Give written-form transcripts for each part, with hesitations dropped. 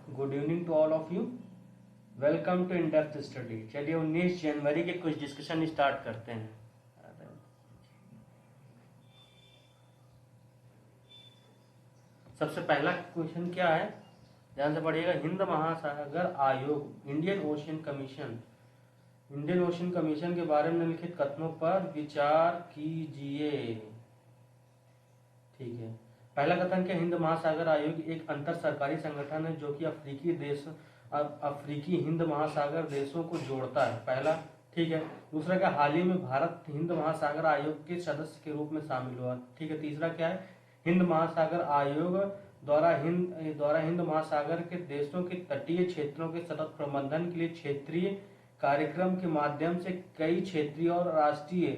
Good evening to all of you. Welcome to in depth study. चलिए 19 जनवरी के कुछ discussion start करते हैं। सबसे पहला क्वेश्चन क्या है, ध्यान से पढ़िएगा। हिंद महासागर आयोग, इंडियन ओशन कमीशन के बारे में निम्नलिखित कथनों पर विचार कीजिए। ठीक है। पहला कथन क्या, हिंद महासागर आयोग एक अंतर सरकारी संगठन है जो कि अफ्रीकी हिंद महासागर देशों को जोड़ता है। पहला, ठीक है। दूसरा क्या, हाल ही में भारत हिंद महासागर आयोग के सदस्य के रूप में शामिल हुआ। ठीक है। तीसरा क्या है, हिंद महासागर आयोग द्वारा हिंद महासागर के देशों के तटीय क्षेत्रों के सतत प्रबंधन के लिए क्षेत्रीय कार्यक्रम के माध्यम से कई क्षेत्रीय और राष्ट्रीय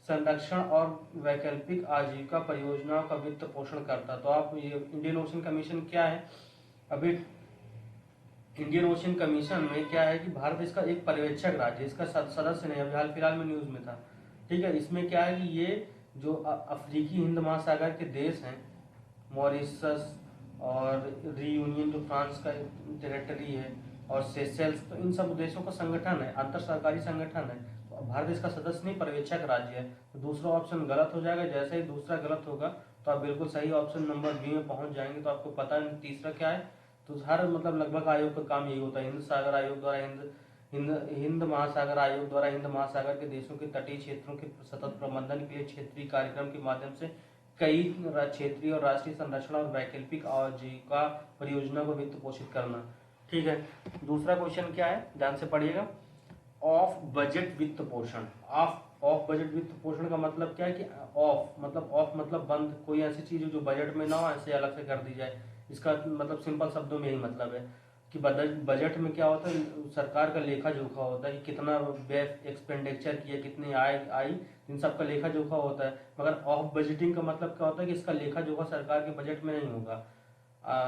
संरक्षण और वैकल्पिक आजीविका परियोजनाओं का वित्त पोषण करता। तो आप ये इंडियन ओशन कमीशन क्या है, अभी इंडियन ओशन कमीशन में क्या है कि भारत इसका एक पर्यवेक्षक राज्य, इसका सदस्य नहीं। अभी हाल फिलहाल में न्यूज में था। ठीक है। इसमें क्या है कि ये जो अफ्रीकी हिंद महासागर के देश हैं, मॉरिशस और रीयूनियन जो फ्रांस का टेरिटरी है, और सेशेल्स, तो इन सब देशों का संगठन है, अंतर सरकारी संगठन है। तो भारत इसका सदस्य नहीं, पर्यवेक्षक राज्य है। तो दूसरा ऑप्शन गलत हो जाएगा। जैसे ही दूसरा गलत होगा तो आप बिल्कुल सही ऑप्शन नंबर बी में पहुंच जाएंगे। तो आपको पता है तीसरा क्या है। तो हर लगभग आयोग का काम यही होता है। हिंद सागर आयोग द्वारा हिंद महासागर आयोग द्वारा हिंद महासागर के देशों के तटीय क्षेत्रों के सतत प्रबंधन के लिए क्षेत्रीय कार्यक्रम के माध्यम से कई क्षेत्रीय और राष्ट्रीय संरक्षण और वैकल्पिक आजीविका परियोजना को वित्त पोषित करना। ठीक है। दूसरा क्वेश्चन क्या है, ध्यान से पढ़िएगा। ऑफ बजट वित्त पोषण। ऑफ बजट वित्त पोषण का मतलब क्या है कि ऑफ मतलब बंद, कोई ऐसी चीज जो बजट में ना हो ऐसे अलग से कर दी जाए। इसका सिंपल शब्दों में यही मतलब है कि बजट में क्या होता है, सरकार का लेखा जोखा होता है कि कितना व्यय एक्सपेंडिचर किया, कितनी आय आई, इन सब का लेखा जोखा होता है। मगर ऑफ बजटिंग का मतलब क्या होता है कि इसका लेखा जोखा सरकार के बजट में नहीं होगा।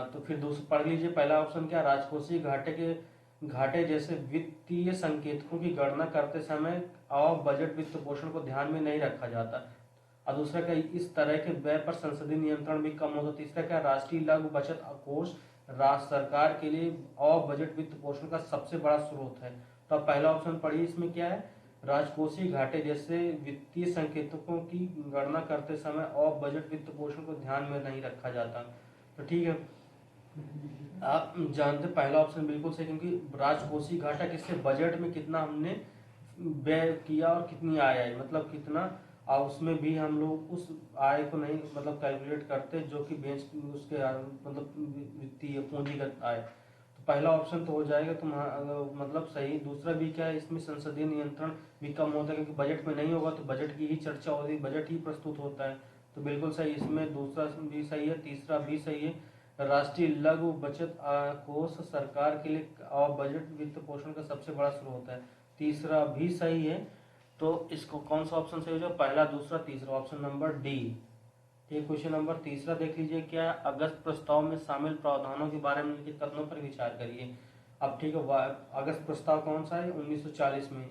तो फिर दूसरा पढ़ लीजिए। पहला ऑप्शन क्या, राजकोषीय घाटे जैसे वित्तीय संकेतकों की गणना करते समय ऑफ बजट वित्त पोषण को ध्यान में नहीं रखा जाता। और दूसरा क्या, इस तरह के व्यय पर संसदीय नियंत्रण भी कम होता। तीसरा क्या, राष्ट्रीय लघु बचत कोष राज्य सरकार के लिए ऑफ बजट वित्त पोषण का सबसे बड़ा स्रोत है। तो अब पहला ऑप्शन पढ़िए, इसमें क्या है, राजकोषीय घाटे जैसे वित्तीय संकेतकों की गणना करते समय ऑफ बजट वित्त पोषण को ध्यान में नहीं रखा जाता। तो ठीक है, आप जानते पहला ऑप्शन बिल्कुल सही, क्योंकि राजकोषीय घाटा किससे, बजट में कितना हमने व्यय किया और कितनी आय आई, कितना, और उसमें भी हम लोग उस आय को नहीं कैलकुलेट करते जो कि बेंच उसके वित्तीय पूंजीगत आय। तो पहला ऑप्शन तो हो जाएगा सही। दूसरा भी क्या है, इसमें संसदीय नियंत्रण भी कम होता है, क्योंकि बजट में नहीं होगा तो बजट की ही चर्चा होती है, बजट ही प्रस्तुत होता है। तो बिल्कुल सही, इसमें दूसरा भी सही है, तीसरा भी सही है। राष्ट्रीय लघु बचत कोष सरकार के लिए और बजट वित्त पोषण का सबसे बड़ा स्रोत है, तीसरा भी सही है। तो इसको कौन सा ऑप्शन सही हो जाए, पहला, दूसरा, तीसरा, ऑप्शन नंबर डी। ठीक, क्वेश्चन नंबर तीसरा देख लीजिए। क्या अगस्त प्रस्ताव में शामिल प्रावधानों के बारे में लिखित कथनों पर विचार करिए। अब ठीक है, अगस्त प्रस्ताव कौन सा है, 1940 में।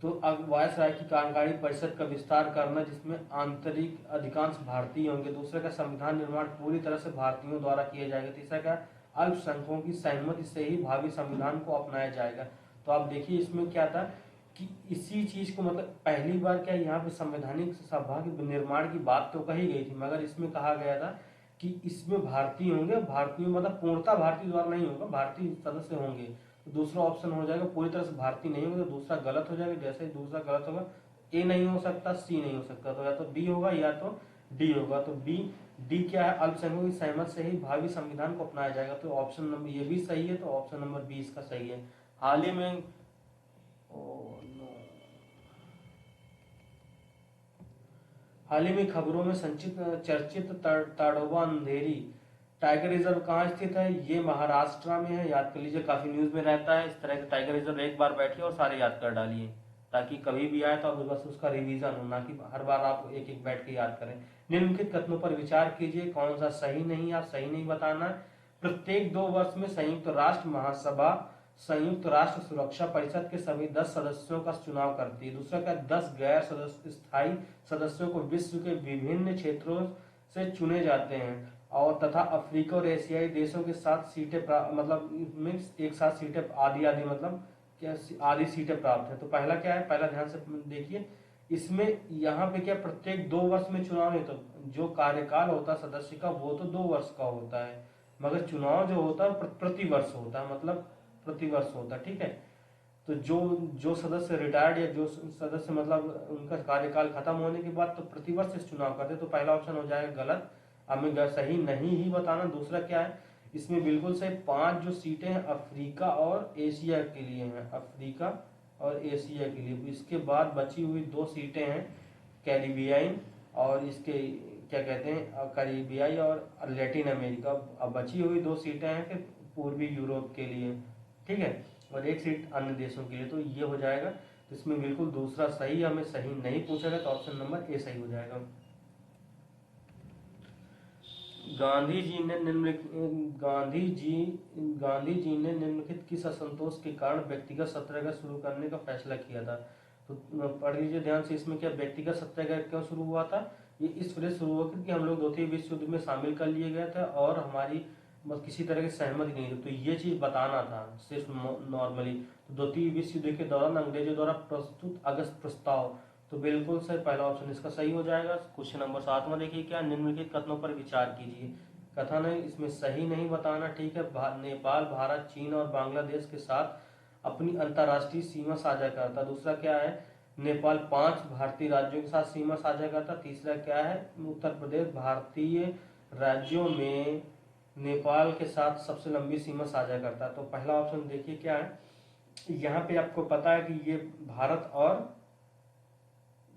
तो अब वायसराय की कार्यकारी परिषद का विस्तार करना जिसमें आंतरिक अधिकांश भारतीय होंगे। दूसरा का, संविधान निर्माण पूरी तरह से भारतीयों द्वारा किया जाएगा। तीसरा का, अल्पसंख्यकों की सहमति से ही भावी संविधान को अपनाया जाएगा। तो आप देखिए इसमें क्या था कि इसी चीज को पहली बार क्या यहाँ पे संवैधानिक सभा के निर्माण की बात तो कही गई थी, मगर इसमें कहा गया था कि इसमें भारतीय होंगे। भारतीय पूर्णतः भारतीय द्वारा नहीं होगा, भारतीय सदस्य होंगे। तो दूसरा ऑप्शन हो जाएगा, पूरी तरह से भारतीय नहीं होगा, तो दूसरा गलत हो जाएगा। जैसे ही दूसरा गलत होगा, ए नहीं हो सकता, सी नहीं हो सकता, तो या तो बी होगा या तो डी होगा। तो डी क्या है, अल्पसंख्यकों की सहमति से ही भावी संविधान को अपनाया जाएगा। तो ऑप्शन नंबर ये भी सही है, तो ऑप्शन नंबर बी इसका सही है। हाल ही में हाल ही में खबरों में संचित चर्चित ताडोबा अंधेरी टाइगर रिजर्व कहाँ स्थित है, ये महाराष्ट्र में है। याद कर लीजिए, काफी न्यूज में रहता है इस तरह के टाइगर रिजर्व। एक बार बैठिए और सारे याद कर डालिए, ताकि कभी भी आए तो आप बस उसका रिवीजन हो, ना कि हर बार आप एक एक बैठ के याद करें। निम्नलिखित कथनों पर विचार कीजिए, कौन सा सही नहीं, आप सही नहीं बताना। प्रत्येक 2 वर्ष में संयुक्त राष्ट्र महासभा संयुक्त राष्ट्र सुरक्षा परिषद के सभी 10 सदस्यों का चुनाव करती है। दूसरा का, 10 गैर स्थायी सदस्यों को विश्व के विभिन्न क्षेत्रों से चुने जाते हैं। और तथा अफ्रीका और एशियाई देशों के साथ सीटें मतलब मीन्स एक साथ सीटें आधी आधी मतलब क्या आधी सीटें प्राप्त है। तो पहला क्या है, पहला ध्यान से देखिए, इसमें यहाँ पे क्या प्रत्येक 2 वर्ष में चुनाव नहीं, तो जो कार्यकाल होता है सदस्य का वो तो 2 वर्ष का होता है, मगर चुनाव जो होता है प्रति वर्ष होता है, मतलब प्रति वर्ष होता है, ठीक है। तो जो जो सदस्य रिटायर्ड या जो सदस्य मतलब उनका कार्यकाल खत्म होने के बाद तो प्रतिवर्ष इस चुनाव करते, तो पहला ऑप्शन हो जाएगा गलत, हमें सही नहीं ही बताना। दूसरा क्या है, इसमें बिल्कुल सही 5 जो सीटें हैं अफ्रीका और एशिया के लिए हैं, अफ्रीका और एशिया के लिए। इसके बाद बची हुई 2 सीटें हैं कैरिबियाई और इसके क्या कहते हैं कैरिबियाई और लैटिन अमेरिका। अब बची हुई 2 सीटें हैं फिर पूर्वी यूरोप के लिए, ठीक है, और 1 सीट अन्य देशों के लिए। तो ये हो जाएगा, तो इसमें बिल्कुल दूसरा सही, हमें सही नहीं पूछा गया, तो ऑप्शन नंबर ए सही हो जाएगा। गांधी जी ने निम्नलिखित किस असंतोष के कारण व्यक्तिगत सत्याग्रह शुरू करने का फैसला किया था। तो पढ़ लीजिए ध्यान से, इसमें क्या व्यक्तिगत सत्याग्रह क्यों शुरू हुआ था, ये इस वजह शुरू हुआ क्योंकि हम लोग द्वितीय विश्व युद्ध में शामिल कर लिए गए थे और हमारी बस किसी तरह की सहमति नहीं थी, तो ये चीज बताना था सिर्फ नॉर्मली। तो द्वितीय विश्व युद्ध के दौरान अंग्रेजों द्वारा प्रस्तुत अगस्त प्रस्ताव, तो बिल्कुल सही पहला ऑप्शन इसका सही हो जाएगा। क्वेश्चन नंबर 7 में देखिए क्या, निम्नलिखित कथनों पर विचार कीजिए। कथन है इसमें सही नहीं बताना, ठीक है। नेपाल भारत चीन और बांग्लादेश के साथ अपनी अंतर्राष्ट्रीय सीमा साझा करता। दूसरा क्या है, नेपाल 5 भारतीय राज्यों के साथ सीमा साझा करता। तीसरा क्या है, उत्तर प्रदेश भारतीय राज्यों में नेपाल के साथ सबसे लंबी सीमा साझा करता है। तो पहला ऑप्शन देखिए क्या है, यहाँ पे आपको पता है कि ये भारत और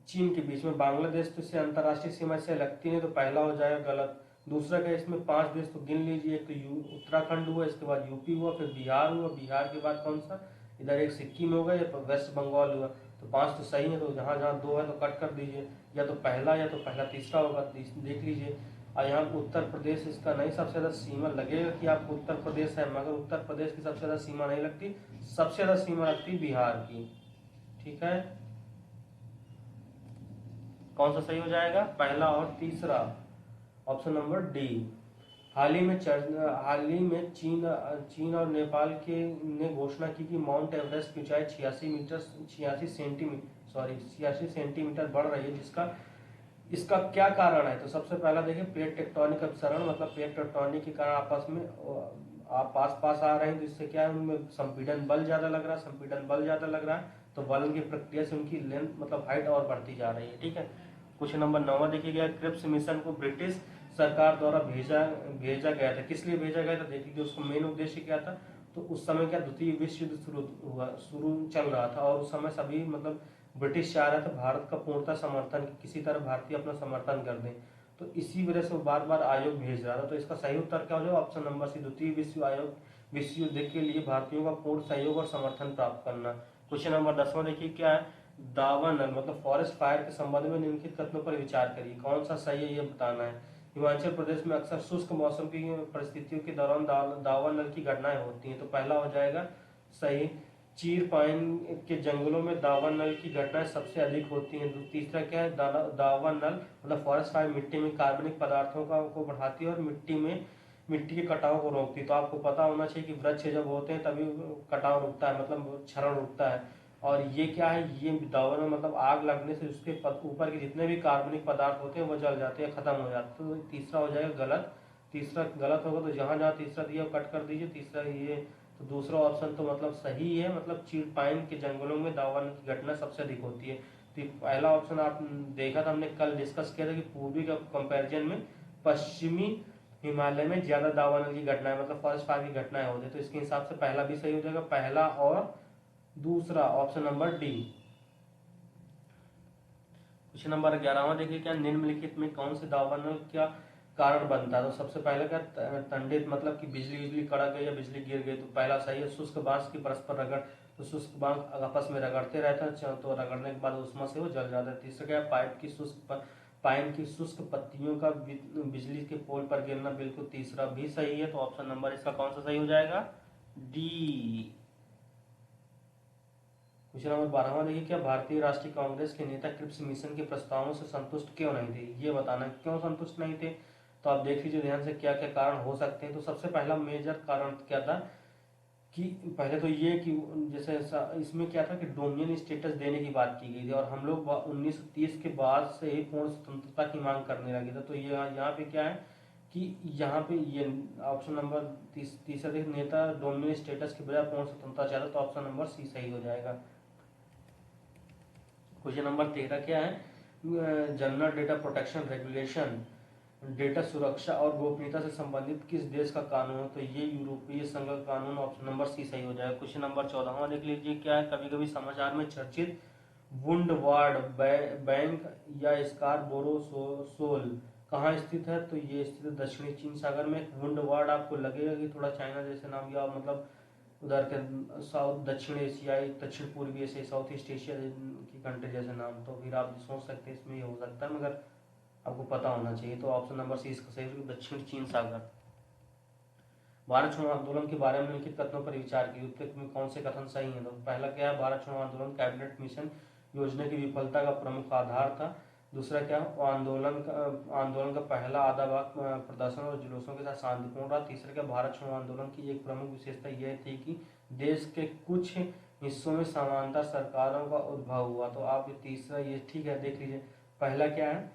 चीन के बीच में, बांग्लादेश तो इससे अंतर्राष्ट्रीय सीमा से लगती नहीं, तो पहला हो जाएगा गलत। दूसरा क्या, इसमें 5 देश तो गिन लीजिए, एक तो उत्तराखंड हुआ, इसके बाद यूपी हुआ, फिर बिहार हुआ, बिहार के बाद कौन सा, इधर एक सिक्किम हो गया, या वेस्ट बंगाल हुआ। तो 5 तो सही है, तो जहाँ जहाँ 2 है तो कट कर दीजिए, या तो पहला तीसरा होगा, देख लीजिए। और यहाँ उत्तर प्रदेश इसका नहीं, सबसे ज्यादा सीमा लगेगा कि आपको उत्तर प्रदेश है, मगर उत्तर प्रदेश की सबसे ज्यादा सीमा नहीं लगती, सबसे ज्यादा सीमा लगती बिहार की, ठीक है। कौन सा सही हो जाएगा, पहला और तीसरा, ऑप्शन नंबर डी। हाल ही में चीन और नेपाल के ने घोषणा की कि माउंट एवरेस्ट की ऊंचाई 86 सेंटीमीटर बढ़ रही है, जिसका इसका क्या कारण है। तो सबसे पहला देखिए प्लेट टेक्टोनिक अपसरण, मतलब प्लेट टेक्टोनिक के कारण आपस में आप पास पास आ रहे हैं, तो इससे क्या है उनमें संपीड़न बल ज्यादा लग रहा है, संपीड़न बल ज्यादा लग रहा है, तो बल की प्रक्रिया से उनकी लेंथ मतलब हाइट और बढ़ती जा रही है, ठीक है। क्वेश्चन नंबर 9 देखिए गया, क्रिप्स मिशन को ब्रिटिश सरकार द्वारा भेजा गया था, किस लिए भेजा गया था देख लीजिए, उसका मेन उद्देश्य क्या था। तो उस समय क्या द्वितीय विश्व युद्ध शुरू चल रहा था, और उस समय सभी मतलब ब्रिटिश चाह रहा था भारत का पूर्णतः समर्थन, किसी तरह भारतीय अपना समर्थन कर दें, तो इसी वजह से वो बार बार आयोग भेज रहा था। तो इसका सही उत्तर क्या हो जाएगा, ऑप्शन नंबर सी, द्वितीय विश्व युद्ध के लिए भारतीयों का पूर्ण सहयोग और समर्थन प्राप्त करना। क्वेश्चन नंबर 10वां देखिए क्या है, दावानल मतलब फॉरेस्ट फायर के संबंध में निम्नलिखित कथनों पर विचार करिए, कौन सा सही है ये बताना है। हिमाचल प्रदेश में अक्सर शुष्क मौसम की परिस्थितियों के दौरान दावानल की घटनाएं होती हैं, तो पहला हो जाएगा सही, चीर पाइन के जंगलों में दावानल की घटनाएं सबसे अधिक होती हैं। तीसरा क्या है, दावानल मतलब फॉरेस्ट फायर मिट्टी में कार्बनिक पदार्थों को बढ़ाती है और मिट्टी के कटाव को रोकती है। तो आपको पता होना चाहिए कि वृक्ष जब होते हैं तभी कटाव रुकता है, मतलब क्षरण रुकता है। और ये क्या है, ये दावानल मतलब आग लगने से उसके ऊपर के जितने भी कार्बनिक पदार्थ होते हैं वो जल जाते हैं, खत्म हो जाते हैं। तो तीसरा हो जाएगा गलत, तीसरा गलत होगा, तो जहां जहां तीसरा दिया कट कर दीजिए, तीसरा ये। तो दूसरा ऑप्शन तो मतलब सही है, मतलब चीड़-पाइन के जंगलों में दावानल की घटना सबसे अधिक होती है। तो पहला ऑप्शन आप देखा था, हमने कल डिस्कस किया था कि पूर्वी का कंपैरिजन में पश्चिमी हिमालय में ज्यादा दावानल की घटनाएं मतलब फॉरेस्ट फायर की घटनाएं होती है, तो इसके हिसाब से पहला भी सही हो जाएगा, पहला और दूसरा, option number D. Question number 11वां देखिए क्या, निम्नलिखित में कौन से दावानल का कारण बनता है। तो सबसे पहले क्या, तंडित मतलब कि बिजली कड़क गई या बिजली गिर गई, तो पहला सही है। शुष्क बांस की परस्पर रगड़, तो शुष्क बांस आपस में रगड़ते रहते हैं, तो रगड़ने के बाद उष्मा से वो जल जाता है। तीसरा क्या, पाइन की शुष्क पत्तियों का बिजली के पोल पर गिरना, बिल्कुल तीसरा भी सही है। तो ऑप्शन नंबर इसका कौन सा सही हो जाएगा, डी। क्वेश्चन नंबर 12वां देखिए क्या, भारतीय राष्ट्रीय कांग्रेस के नेता क्रिप्स मिशन के प्रस्तावों से संतुष्ट क्यों नहीं थे, ये बताना क्यों संतुष्ट नहीं थे। तो आप देख लीजिए ध्यान से क्या क्या कारण हो सकते हैं। तो सबसे पहला मेजर कारण क्या था कि पहले तो ये कि जैसे इसमें क्या था कि डोमिनियन स्टेटस देने की बात की गई थी, और हम लोग 1930 के बाद से ही पूर्ण स्वतंत्रता की मांग करने लगे थे। तो ये यहाँ पे क्या है कि यहाँ पे ये ऑप्शन नंबर तीसरा नेता डोमिनियन स्टेटस के बजाय पूर्ण स्वतंत्रता चाहता, तो ऑप्शन नंबर सी सही हो जाएगा। क्वेश्चन नंबर 13 क्या है, general data protection regulation data सुरक्षा और गोपनीयता से संबंधित किस देश का कानून है, तो ये यूरोपीय संघ का कानून, ऑप्शन नंबर सी सही हो जाएगा। क्वेश्चन नंबर 14 देख लीजिए क्या है, कभी कभी समाचार में चर्चित वुंडवार्ड बैंक या स्कारबोरो सोल कहाँ स्थित है, तो ये स्थित है दक्षिणी चीन सागर में। वुंडवार्ड आपको लगेगा कि थोड़ा चाइना जैसे नाम, या मतलब उधर के साउथ दक्षिण एशियाई दक्षिण पूर्वी एशिया साउथ ईस्ट एशिया की कंट्री जैसे नाम, तो फिर आप सोच सकते हैं इसमें ये हो सकता है, मगर आपको पता होना चाहिए। तो ऑप्शन नंबर सी इसका सही है, दक्षिण चीन सागर। भारत छोड़ो आंदोलन के बारे में निम्नलिखित कथनों पर विचार की उत्तर में कौन से कथन सही है, तो पहला क्या है, भारत छोड़ो आंदोलन कैबिनेट मिशन योजना की विफलता का प्रमुख आधार था। दूसरा क्या, आंदोलन का पहला आधा भाग प्रदर्शन और जुलूसों के साथ शांतिपूर्ण रहा। तीसरा क्या, भारत छोड़ो आंदोलन की एक प्रमुख विशेषता यह थी कि देश के कुछ हिस्सों में समानांतर सरकारों का उद्भव हुआ। तो आप तीसरा ये ठीक है, देख लीजिए पहला क्या है,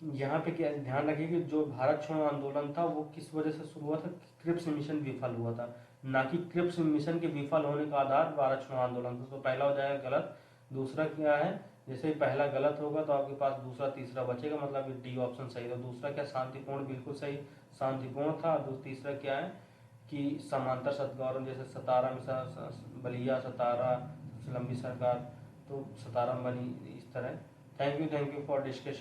यहाँ पे क्या ध्यान रखिए कि जो भारत छोड़ो आंदोलन था वो किस वजह से शुरू हुआ था, क्रिप्स मिशन विफल हुआ था, ना कि क्रिप्स मिशन के विफल होने का आधार भारत छोड़ो आंदोलन था। तो पहला हो जाएगा गलत। दूसरा क्या है, जैसे ही पहला गलत होगा तो आपके पास दूसरा तीसरा बचेगा, मतलब डी ऑप्शन सही था। दूसरा क्या, शांतिपूर्ण, बिल्कुल सही, शांतिपूर्ण था। तीसरा क्या है कि समांतर सदगौरव, जैसे सतारा में बलिया सतारा सबसे लंबी सरकार, तो सतारा बनी इस तरह। Thank you for discussion.